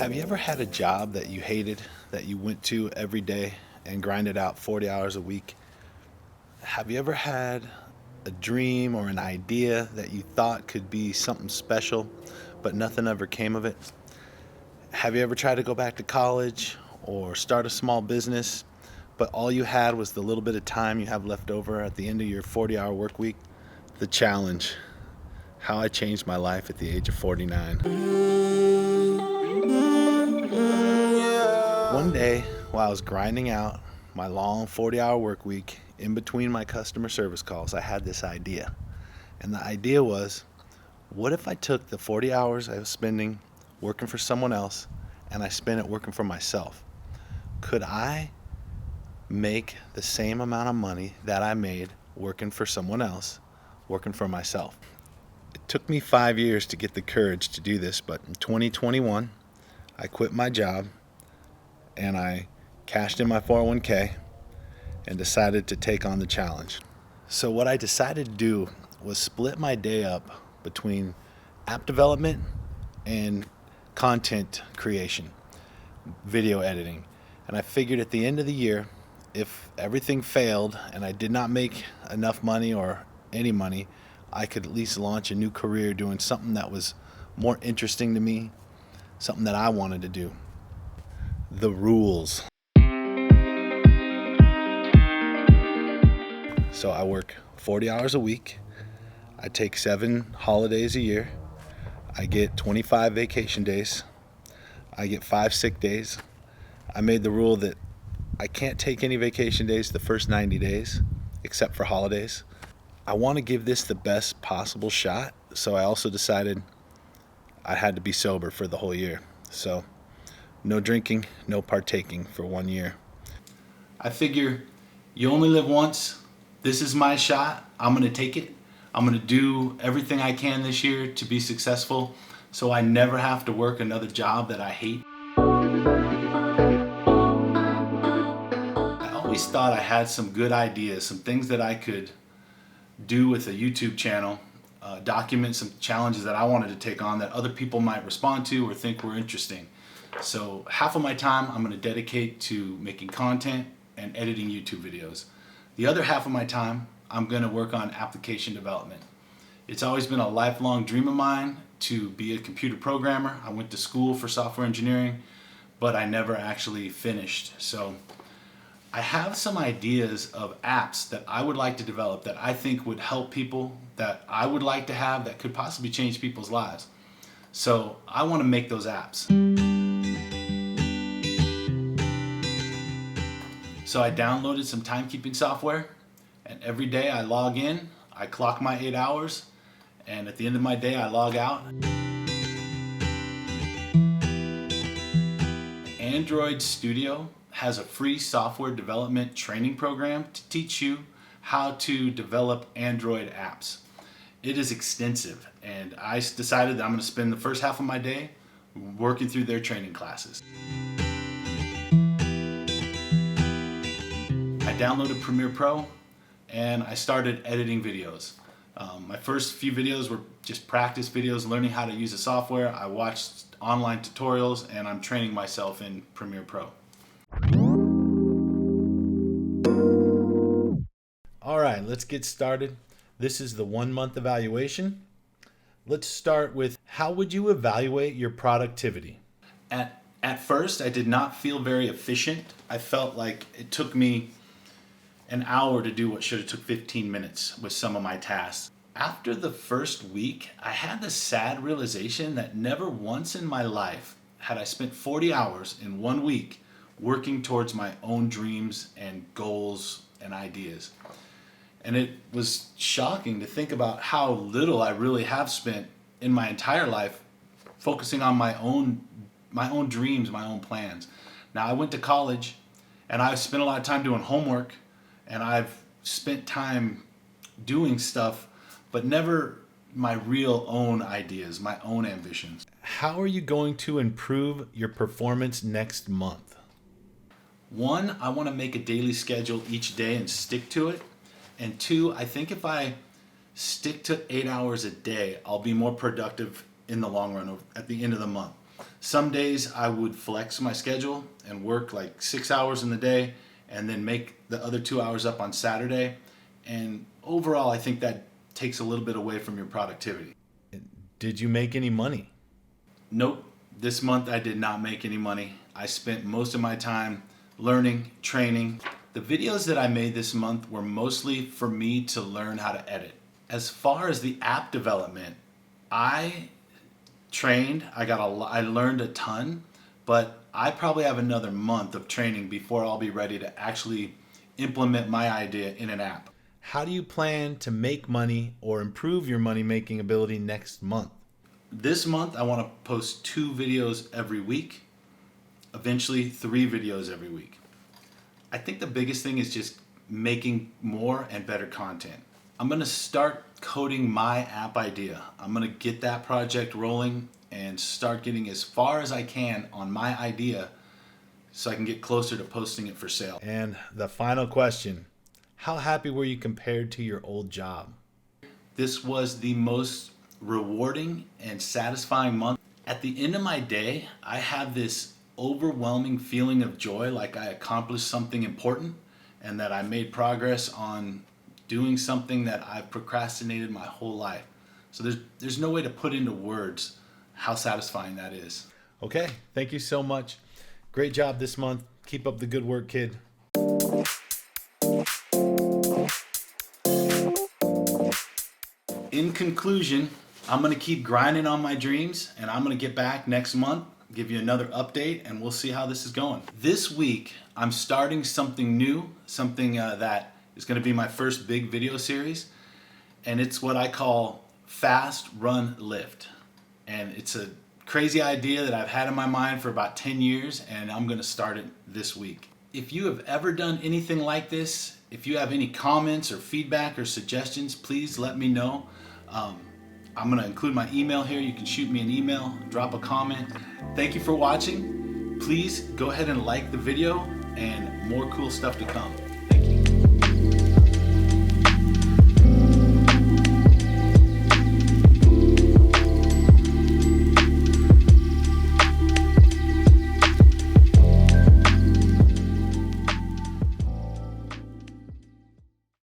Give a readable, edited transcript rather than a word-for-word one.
Have you ever had a job that you hated, that you went to every day and grinded out 40 hours a week? Have you ever had a dream or an idea that you thought could be something special, but nothing ever came of it? Have you ever tried to go back to college or start a small business, but all you had was the little bit of time you have left over at the end of your 40-hour work week? The challenge. How I changed my life at the age of 49. One day, while I was grinding out my long 40-hour work week in between my customer service calls, I had this idea. And the idea was, what if I took the 40 hours I was spending working for someone else and I spent it working for myself? Could I make the same amount of money that I made working for someone else, working for myself? It took me 5 years to get the courage to do this, but in 2021, I quit my job and I cashed in my 401k and decided to take on the challenge. So what I decided to do was split my day up between app development and content creation, video editing. And I figured at the end of the year, if everything failed and I did not make enough money or any money, I could at least launch a new career doing something that was more interesting to me, something that I wanted to do. The rules. So I work 40 hours a week. I take 7 holidays a year. I get 25 vacation days. I get 5 sick days. I made the rule that I can't take any vacation days the first 90 days, except for holidays. I want to give this the best possible shot, so I also decided I had to be sober for the whole year. So no drinking, no partaking for 1 year. I figure you only live once. This is my shot. I'm going to take it. I'm going to do everything I can this year to be successful so I never have to work another job that I hate. I always thought I had some good ideas, some things that I could do with a YouTube channel, document some challenges that I wanted to take on that other people might respond to or think were interesting. So half of my time I'm going to dedicate to making content and editing YouTube videos. The other half of my time I'm going to work on application development. It's always been a lifelong dream of mine to be a computer programmer. I went to school for software engineering, but I never actually finished. So I have some ideas of apps that I would like to develop that I think would help people, that I would like to have, that could possibly change people's lives. So I want to make those apps. So I downloaded some timekeeping software, and every day I log in, I clock my 8 hours, and at the end of my day I log out. Android Studio has a free software development training program to teach you how to develop Android apps. It is extensive, and I decided that I'm going to spend the first half of my day working through their training classes. I downloaded Premiere Pro and I started editing videos. My first few videos were just practice videos, learning how to use the software. I watched online tutorials and I'm training myself in Premiere Pro. All right, let's get started. This is the 1-month evaluation. Let's start with, how would you evaluate your productivity? At first, I did not feel very efficient. I felt like it took me an hour to do what should have took 15 minutes with some of my tasks. After the first week, I had the sad realization that never once in my life had I spent 40 hours in 1 week working towards my own dreams and goals and ideas. And it was shocking to think about how little I really have spent in my entire life focusing on my own dreams, my own plans. Now, I went to college and I spent a lot of time doing homework, and I've spent time doing stuff, but never my real own ideas, my own ambitions. How are you going to improve your performance next month? 1, I want to make a daily schedule each day and stick to it. And 2, I think if I stick to 8 hours a day, I'll be more productive in the long run at the end of the month. Some days I would flex my schedule and work like 6 hours in the day and then make the other 2 hours up on Saturday. And overall, I think that takes a little bit away from your productivity. Did you make any money? Nope. This month I did not make any money. I spent most of my time learning, training. The videos that I made this month were mostly for me to learn how to edit. As far as the app development, I learned a ton, but I probably have another month of training before I'll be ready to actually implement my idea in an app. How do you plan to make money or improve your money making ability next month? This month, I want to post 2 videos every week, eventually 3 videos every week. I think the biggest thing is just making more and better content. I'm going to start coding my app idea. I'm going to get that project rolling and start getting as far as I can on my idea so I can get closer to posting it for sale. And the final question, how happy were you compared to your old job? This was the most rewarding and satisfying month. At the end of my day, I have this overwhelming feeling of joy, like I accomplished something important and that I made progress on doing something that I've procrastinated my whole life. So there's no way to put into words how satisfying that is. Okay, thank you so much. Great job this month. Keep up the good work, kid. In conclusion, I'm going to keep grinding on my dreams, and I'm going to get back next month, give you another update, and we'll see how this is going. This week, I'm starting something new, something that is going to be my first big video series, and it's what I call Fast Run Lift. And it's a crazy idea that I've had in my mind for about 10 years, and I'm going to start it this week. If you have ever done anything like this, if you have any comments or feedback or suggestions, please let me know. I'm going to include my email here. You can shoot me an email, drop a comment. Thank you for watching. Please go ahead and like the video, and more cool stuff to come.